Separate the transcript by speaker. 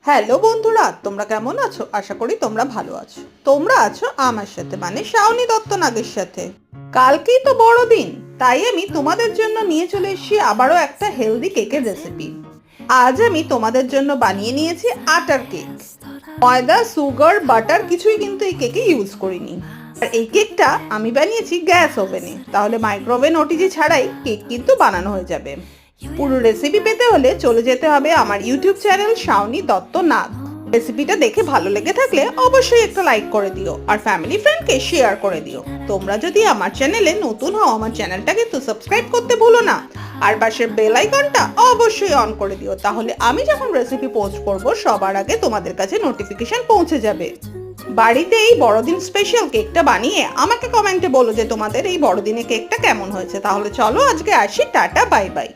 Speaker 1: Hello বন্ধুরা, তোমরা কেমন আছো? আশা করি তোমরা ভালো আছো। তোমরা আছো আমার সাথে, মানে শাওনি দত্ত নাগের সাথে। কালকেই তো বড়দিন, তাই আমি তোমাদের জন্য নিয়ে চলে এসেছি আবারও একটা হেলদি কেকের রেসিপি। আজ আমি তোমাদের জন্য বানিয়ে নিয়েছি আটার কেক। ময়দা, সুগার, বাটার কিছুই কিন্তু এই কেকে ইউজ করিনি। আর এই কেকটা আমি বানিয়েছি গ্যাস ওভেনে, তাহলে মাইক্রোওভেন ওটিজি ছাড়াই কেক কিন্তু বানানো হয়ে যাবে। পুরো রেসিপি পেতে হলে চলে যেতে হবে আমার ইউটিউব চ্যানেল শাওনি দত্ত নাগ। রেসিপিটা দেখে ভালো লেগে থাকলে অবশ্যই একটা লাইক করে দিও আর ফ্যামিলি ফ্রেন্ডকে শেয়ার করে দিও। তোমরা যদি আমার চ্যানেলে নতুন হও, আমার চ্যানেলটা কিন্তু সাবস্ক্রাইব করতে ভুলো না। আর পাশের বেল আইকনটা অবশ্যই অন করে দিও, তাহলে আমি যখন রেসিপি পোস্ট করব সবার আগে তোমাদের কাছে নোটিফিকেশন পৌঁছে যাবে। বাড়িতে এই বড়দিন স্পেশাল কেকটা বানিয়ে আমাকে কমেন্টে বলো যে তোমাদের এই বড়দিনে কেকটা কেমন হয়েছে। তাহলে চলো আজকে আসি, টাটা, বাই বাই।